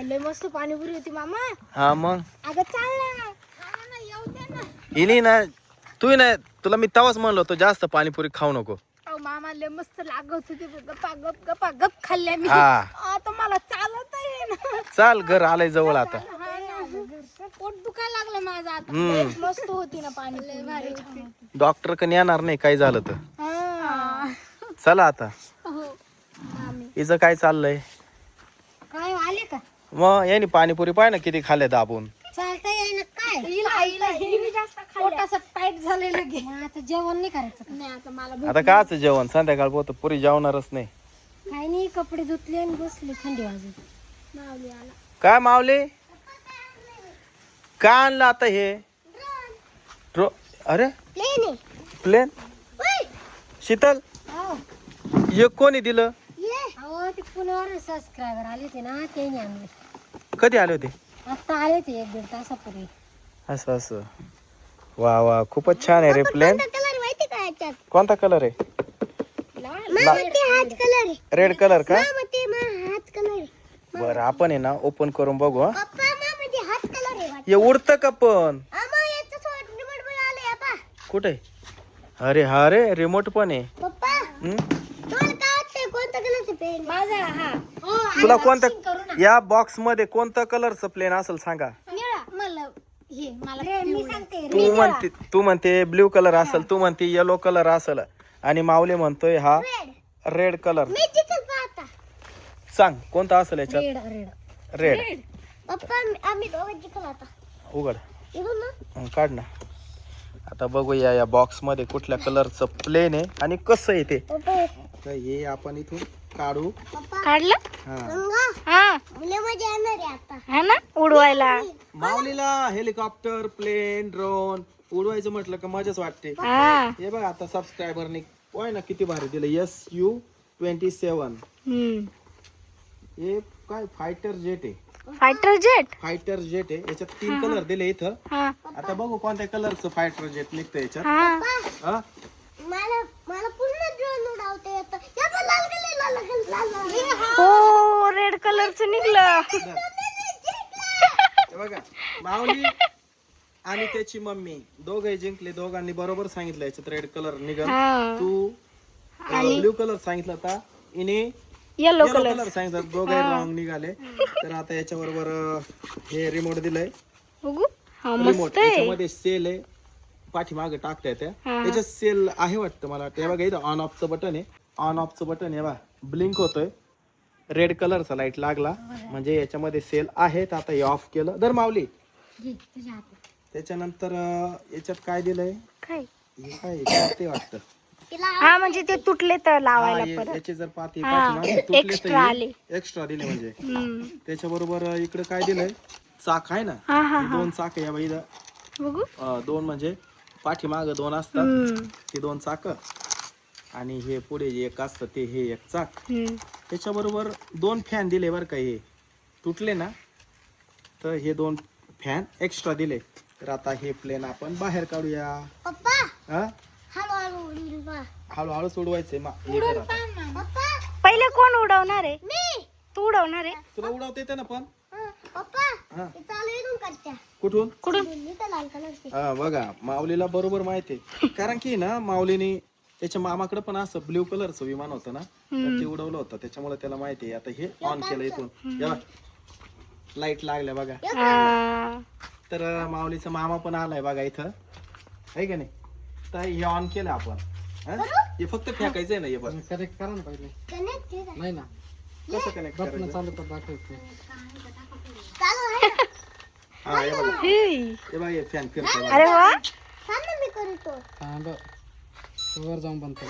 लय मस्त पाणीपुरी होती मामा. हा मग अगं चाल ना, येऊ दे ना. हिनी ना तू ना तुला मी तवाच म्हणलो होतो जास्त पाणीपुरी खाऊ नको. अहो मामा लय मस्त लागत होती, गप्पा गप गप्पा गप खाल्ल्या मी. हा. आता मला चालत आहे ना. चाल घर आलंय जवळ आता. पोट दुखायला लागलं माझं आता. लय मस्त होती ना पाणी, लय भारी होती. डॉक्टर कडे येणार नाही काही झालं तर. चला आता हो. हिचं काय चाललंय काय आले का? मग याने पाणीपुरी पाय ना किती खाल्ले दाबून. चालता येईना काय? पोटाचं टाईट झालेलं घे. आता जेवण नाही करायचं नाही आता मला. आता काच जेवण संध्याकाळ पोत पुरी जेवणारच नाही. काही नाही, कपडे धुतले आणि बसले थंडी वाजत. मावली आला. काय मावले का आणलं आता हे अरे प्लेन शीतल हे कोणी दिलं? ते पुण्यावर सबस्क्रायबर आले होते ना, त्यांनी आणले. कधी आले होते? आता आले होते 1-1.5 तासापूर्वी. असं असं. वा वा खूपच छान आहे रे प्लेन. कोणता कलर आहे? रेड कलर का? बरं आपण आहे ना ओपन करून बघू. हे उडतं का पण? कुठे? अरे हा रे रिमोट पण आहे. तुला कोणतं या बॉक्स मध्ये कोणतं कलरचं प्लेन असेल सांगा. तू म्हणते ब्ल्यू कलर असेल, तू म्हणते येलो कलर असेल आणि माऊली म्हणतोय हा रेड कलर. सांग कोणता असेल याच्यात? रेड. उघड काढ ना. आता बघूया या बॉक्स मध्ये कुठल्या कलरचं प्लेन आहे आणि कसं आहे ते. तर हे आपण इथून काढू. काढलं हा ना उडवायला. माऊलीला हेलिकॉप्टर प्लेन ड्रोन उडवायचं म्हटलं का मजाच वाटते. हे बघ आता सबस्क्रायबरने होय ना किती भारी दिलं. SU-27. हे काय फायटर जेट आहे. फायटर जेट आहे. याच्यात 3 कलर दिले इथं. आता बघू कोणत्या कलरचं फायटर जेट निघतं याच्यात. हो रेड कलरचं निघलं. बघा माऊली आणि त्याची मम्मी दोघे जिंकले. दोघांनी बरोबर सांगितलं याच्यात रेड कलर निघल. तू ब्ल्यू कलर सांगितलं होता, इने येलो कलर सांगितलं. दोघे रॉंग निघाले. तर आता याच्या बरोबर हे रिमोट दिलंय. रिमोट याच्यामध्ये सेल आहे, पाठीमागे टाकता येते. याच्यात सेल आहे वाटतं मला. ते बघा इथं ऑन ऑफचं बटन आहे. ऑन ऑफचं बटन आहे बघा, ब्लिंक होतोय. रेड कलरचा लाईट लागला म्हणजे याच्यामध्ये सेल आहे. तर आता हे ऑफ केलं. दर माऊली. त्याच्यानंतर याच्यात काय दिलंय? काय ते वाटतं हा म्हणजे ते तुटले तर लावायला परत. याचे जर पाती एक्स्ट्रा दिले म्हणजे. त्याच्या बरोबर इकडे काय दिलंय? चाक आहे ना, 2 चाक आहे या बाई. 2 म्हणजे पाठीमाग 2 असतात ते 2 चाक आणि हे पुढे एक असतं ते हे एक चाक. त्याच्या बरोबर 2 फॅन दिले बरं का. हे तुटले ना तर हे 2 फॅन एक्स्ट्रा दिले. तर आता हे प्लेन आपण बाहेर काढूया. हळूहळू सोडवायचंय. पहिले कोण उडवणार आहे? तू उडवणार आहे? तुला उडवता येते ना पण. कुठून बघा माऊलीला बरोबर माहिती आहे. कारण की ना माऊलीने त्याच्या मामाकडे पण असं ब्ल्यू कलरचं विमान होतं ना, तर ते उडवलं होतं. त्याच्यामुळे त्याला माहिती आहे. आता हे ऑन केलं इथून लाईट लागल्या बघा. तर माऊलीचा मामा पण आलाय बघा इथं आहे का नाही. तर हे ऑन केलं आपण. हे फक्त फेकायचंय ना. हे बघ कनेक्ट करा ना पहिले. नाही ना कसं कनेक्ट करायचं? चालू कर दाखवतो. हा हे बघा हे बघा हे फॅन फिरतोय. अरे वा वर जाऊन बंद कर.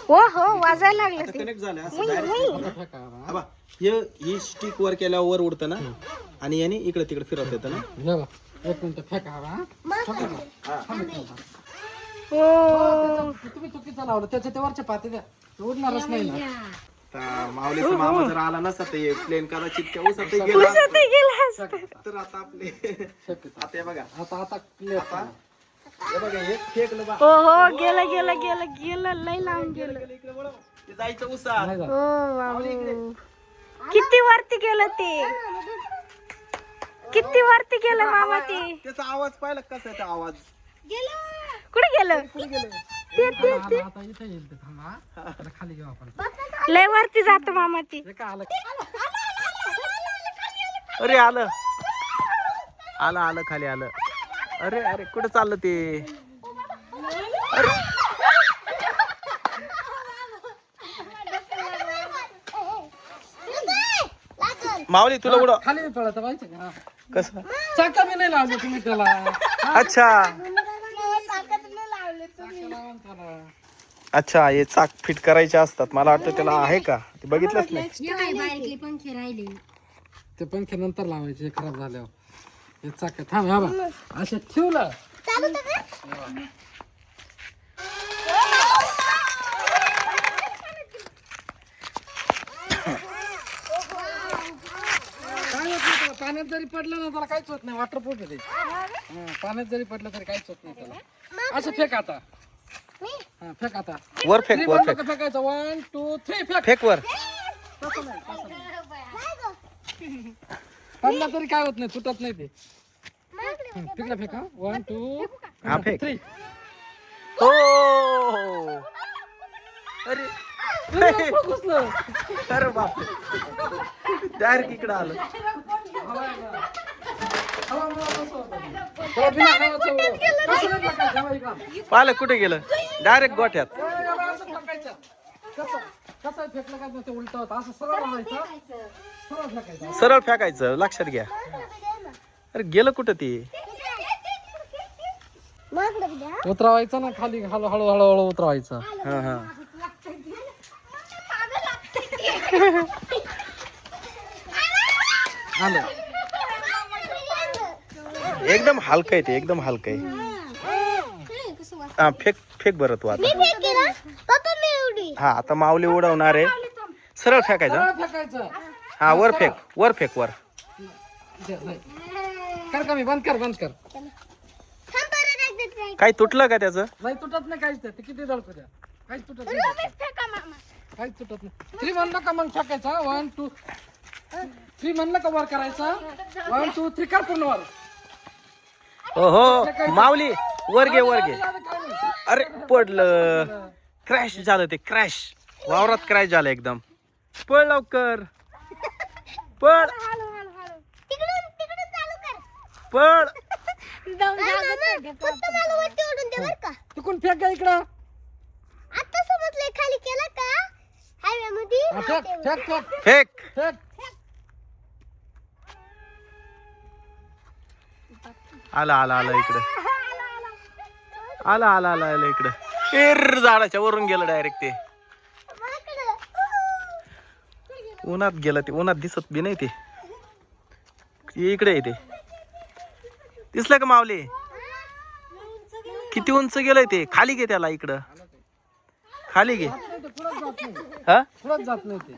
हो वाजायला लागलं. आता कनेक्ट झालं असं डायरेक्ट. हा ही स्टिक वर केल्यावर वर उडतं ना आणि याने इकडे तिकडे फिरवत येतं ना. एक मिनिट फेका. तुम्ही चुकीचं लावलं. त्याच्या ते वरच्या पाती द्या, उडणारच नाही ना. माऊलीचा मामा जर आला नसता ते प्लेन कदाचित त्या उसात गेला. तर आता आपले आता हे बघा आता हे बघा हे फेकलं बा. हो गेलं लय लांब गेलं. जायचं उसात. किती वरती गेलं ते, किती वरती गेलं मामा ते. त्याचा आवाज पाहिला कसा आहे तो आवाज. कुठे गेलं आता इथे येईल ते. थांबा त्याला खाली घेऊ आपण. लय वरती जातो मामा ते. हे काय आलं अरे आलं आलं आलं खाली आलं. अरे अरे कुठं चाललं ते. अरे माऊली तुला उडव. खाली पळत पाहिजे का? कसं चाका मी नाही लावलं तुम्ही त्याला. अच्छा अच्छा हे चाक फिट करायचे असतात. मला वाटतं त्याला आहे का ते बघितलंच नाही. बारीकले पंखे राहिले. ते पंखे नंतर लावायचे हे खराब झाल्यावर. हे चाक थांब हा बा असं ठेवलं. काय होत नाही त्याला. पाण्यात जरी पडलं ना त्याला काहीच होत नाही. वॉटरप्रूफ आहे ते. पाण्यात जरी पडलं तरी काहीच होत नाही त्याला. असं फेक आता. हा फेक आता. वर फेक वर फेक फेकायचं 1 2 3 फेक. फेक वर. पडला तरी काय होत नाही. तुटत नाही ते. तिकडे फेका 1 2 हा फेक. 3. हो अरे अरे बाप डायरेक्ट इकडं आलं. पाहिलं कुठे गेलं. डायरेक्ट गोठ्यात. कसं फेकलं का ते उलट होतं. असं सरळ लावायचं. सरळ फेकायचं. सरळ फेकायचं. लक्षात घ्या. अरे गेलं कुठं ते. उतरवायचं ना खाली. हळूहळू हळूहळू उतरवायचं. हा हा आलं. एकदम हलकं आहे ते. एकदम हलकं आहे. हा फेक फेक बरं तू आता. हा आता माऊली उडवणार आहे. सरळ फेकायचं. सरळ फेकायचं. हा वर फेक वर फेक वर. कर कमी. बंद कर बंद कर. काही तुटलं का त्याचं. नाही तुटत नाही काहीच. ते किती जळतो द्या. काहीच तुटत नाही. काहीच तुटत नाही. 3 म्हणलं का मग फेकायचं. 1 2 3 म्हणलं का वर करायचं. 1 2 3 कर पूर्ण वर. हो माऊली वर घे वर घे. अरे पडलं. क्रॅश झालं ते. क्रॅश वावरात क्रॅश झालं एकदम. पळ लवकर पळ पळ. तिकडून फेक का इकडं. आता समजलंय खाली केला का हायवे मध्ये. हा, fake fake fake fake. Fake. आला आला आला इकडं. आला आला आला आला इकडं. एर्र झाडाच्या वरून गेलं डायरेक्ट ते. उन्हात गेलं ते. उन्हात दिसत बी नाही ते. इकडे येते. दिसलं का मावले. किती उंच गेलंय ते. खाली घे त्याला इकडं. खाली घे. हा पुढंच जात नाही ते.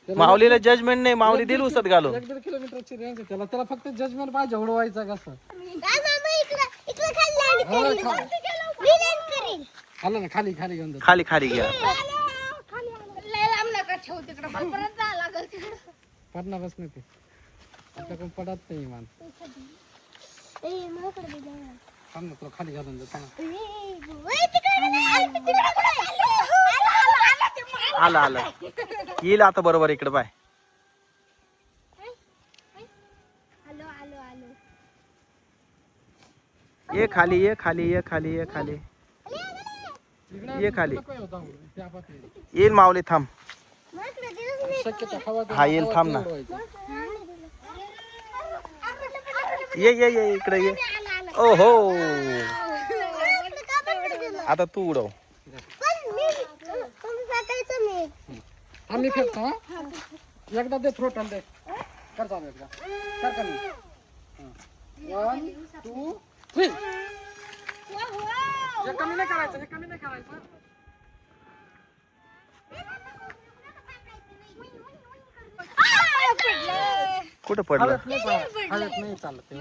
माऊलीला जजमेंट नाही. माऊली दिल उसत घालून. 1-1.5 किलोमीटरची रेंज आहे त्याला. त्याला फक्त जजमेंट पाहिजे. उडवायचं कसं. आलं ना खाली खाली घेऊन जातो. खाली खाली घ्या. पडणारच नाही ते. आपल्याकडून पडत नाही मान. थांब ना तुला खाली घालून देतो ना. आलं आलं येईल आता बरोबर इकडे बाय. ये खाली ये खाली ये खाली ये खाली ये खाली. येईल माऊली थांब. शक्यतो हवा हा येईल थांब ना. ये ये ये इकडे ये. ओहो आता तू उडव. आम्ही फेकतो. एकदा दे थ्रोटल दे. कर चालू एकदा. कर कमी. 1 2 3. हे कमी नाही करायचं. हे कमी नाही करायचं. कुठं पडलं. हवेत नाही चालत ते.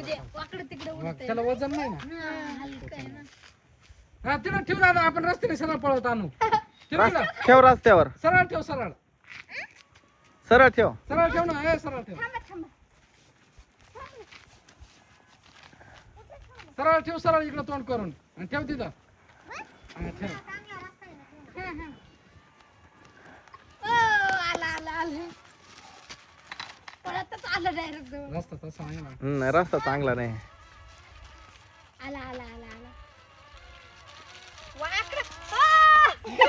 त्याला वजन नाही ना. हा तिला ठेव दादा. आपण रस्त्याने सरळ पळवत आणू. ठेव तिला. ठेव रस्त्यावर. सरळ ठेव सरळ. सरळ ठेव. सरळ ठेव ना, हे सरळ ठेव. सरळ ठेव, सरळ इकडे तोंड करून आणि ठेव तिथं. हा, ठेव. पळतच आलं डायरेक्ट रस्ता तसा आहे ना. रस्ता चांगला नाही. आला आला आला आला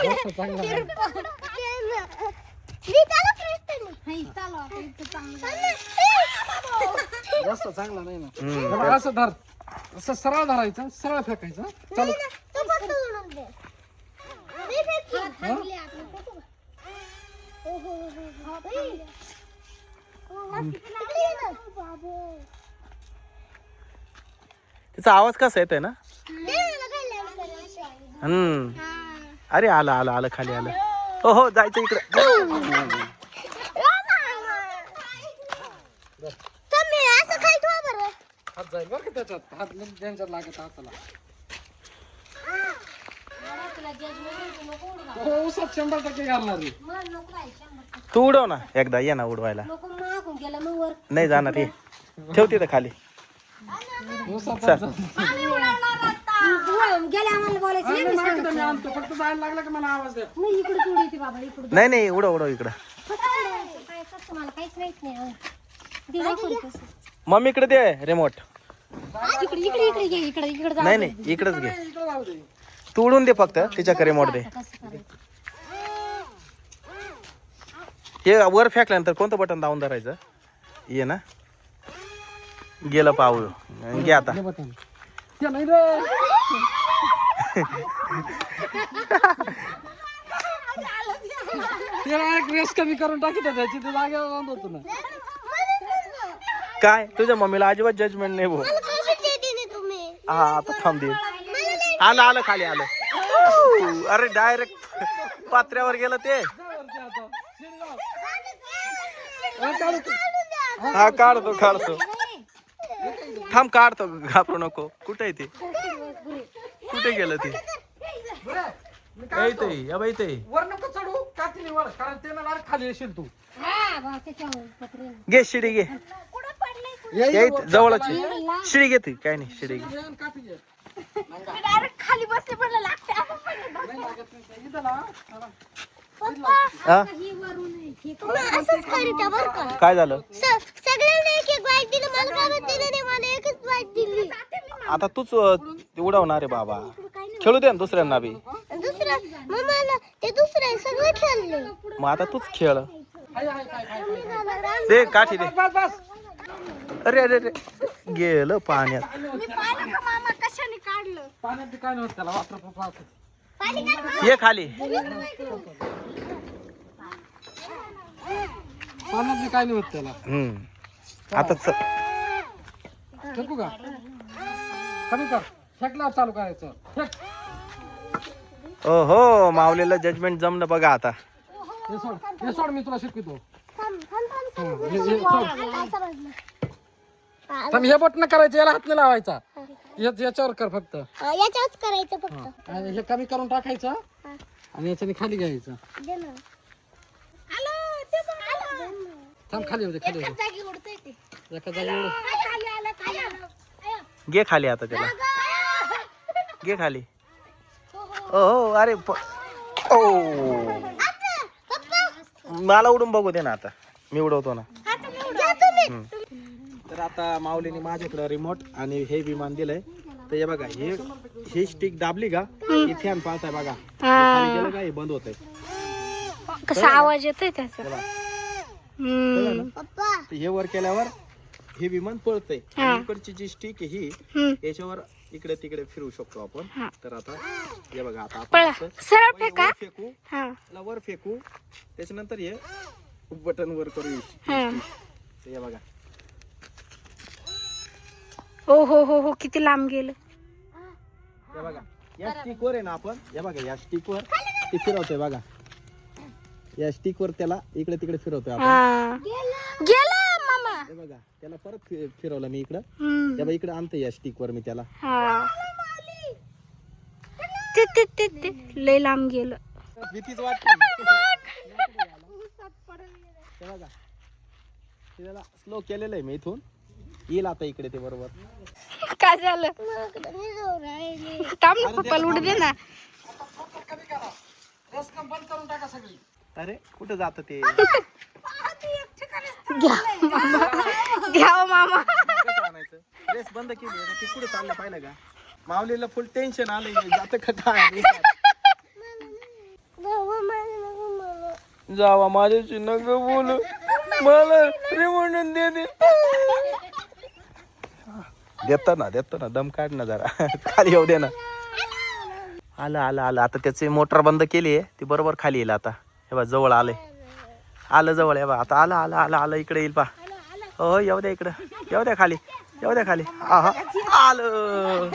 रस्ता चांगला आहे. रस्ता चांगला नाही ना. बघा, असं धर, असं सरळ धरायचं, सरळ फेकायचं. चालू. तिचा आवाज कसा येतोय ना. अरे आलं आलं आलं खाली आलं. हो हो जायचं इकडे. हात जाईल बरं का त्याच्यात. हात त्यांच्यात लागत हाताला. हो, उसात 100% घालणार रे. तू उडव ना एकदा. ये ना उडवायला. नाही जाणार. ये ठेव तिथं खाली. उसात चल. गेले आम्हाला बोलायचं नाही, मागं मी आणतो. फक्त जायला लागला की मला आवाज द्या. नाही इकडे तोडी येते बाबा इकडे नाही नाही उडव उडव इकडं. काय कसं मला काहीच माहित नाही दिवा कोण मम्मीकडे दे रिमोट. इकडे इकडे इकडे घे इकडे इकडे जा नाही नाही इकडेच घे. इकडे जाऊ दे. तू उडून दे फक्त. तिच्याकडे रिमोट दे. कसं करायचं हे वर फेकल्यानंतर कोणतं बटन दाबून धरायचं. ये ना गेलं पाहू. घे आता. हे बटन. ते नाही रे. ते एक रेस कमी करून टाकी त्याची. ते जागेवर बांध होतो ना. काय तुझ्या मम्मीला अजिबात जजमेंट नाही भाऊ. हा आता थांब दे. आलं आलं खाली आलं. अरे डायरेक्ट पात्र्यावर गेलं ते. हा काढतो काढतो. थांब काढतो. घाबरू नको. कुठे आहे ते. कुठे गेलं ते. इथे वर नको चढू कातीने वर. कारण ते ना खाली येशील तू. घे शिडी घे. जवळच शिडी घेते. काय नाही शिडी घे. काठी घे. डायरेक्ट खाली बसले पण लागते इथं ना. हा ही वरून हे असंच करीत बर का. काय झालं. सगळ्यांना एक एक बाईट दिलं. मला काय दिलं नाही. मला एकच बाईट दिली. आता तूच उडवणार आहे बाबा. खेळू दे ना दुसऱ्यांना बी. दुसरं मम्माला ते दुसरं सगळं खेळले. मग आता तूच खेळ. हाय हाय हाय हाय. दे काठी दे. बस बस. अरे अरे अरे गेलं पाण्यात. मामा कशाने काढलं पाण्यात बी काय नव्हतं त्याला. वॉटरप्रूफ वाटत. ये खाली. पाण्यात बी काय नव्हतं त्याला. आता फेकू का. कमी कर. फेकल्यावर चालू करायचं. फेक. ओ हो माऊलीला जजमेंट जमलं बघा आता. हे सोड. हे सोड मी तुला शिकवतो. थांब. हे बटन करायचं. याला हात नाही लावायचा. याच्यावर कर फक्त. याच्याच करायचं फक्त. आणि हे कमी करून टाकायचं आणि याच्याने खाली घ्यायचं. थांब खाली होते खाली होते. जागी उडतंय ते एका जागी उडू. खाली आलं खाली आलं घे खाली आता त्याला. घे खाली. ओ अरे ओ मला उडून बघू दे ना आता. मी उडवतो ना. तर आता माऊलीने माझ्याकडे रिमोट आणि हे विमान दिलंय. तर हे बघा हे स्टिक दाबली का हे फॅन पाहताय बघा. खाली गेलं का हे बंद होतंय. कसा आवाज येतोय त्याचा. पप्पा तर हे वर केल्यावर हे विमान पळतंय. आणि इकडची जी स्टिक आहे ही याच्यावर इकडे तिकडे फिरू शकतो आपण. तर आता हे बघा आता आपण सरळ फेका. वर फेकू. हा त्याला वर फेकू. त्याच्यानंतर हे बटन वर करू. हे बघा. ओ हो हो हो किती लांब गेलं. हे बघा या स्टिक वर आहे ना आपण. हे बघा या स्टिक वर ते फिरवतोय बघा. या स्टिक वर त्याला इकडे तिकडे फिरवतोय आपण. हा गेला मामा. हे बघा त्याला परत फिरवलं मी इकडं. हे बघा इकडे आणतोय या स्टिक वर मी त्याला. हा ते ते ते ते लय लांब गेलं. भीतीच वाटते. हे बघा त्याला स्लो केलेलं आहे मी इथून येईल आता इकडे ते बरोबर. काय झालं थांब ना पप्पाला उडू दे ना. रस्कम बंद करून टाका सगळी. अरे कुठं जात ते घ्या हो मामा. कसं आणायचं रेस बंद केली आता ती कुठे चाललं पाहिलं का. माऊलीला फुल टेन्शन आलंय जात का काय. जावा माझ्याशी नग बोलू मला रिमोंडून दे देतो ना दम काढ ना जरा खाली येऊ दे ना. आलं आलं आलं आता त्याची मोटर बंद केली आहे ती बरोबर खाली येईल आता. हे बा जवळ आलं जवळ हे बा आता आलं इकडे येईल पा. हो येऊ द्या इकडं येऊ द्या खाली आहा आलं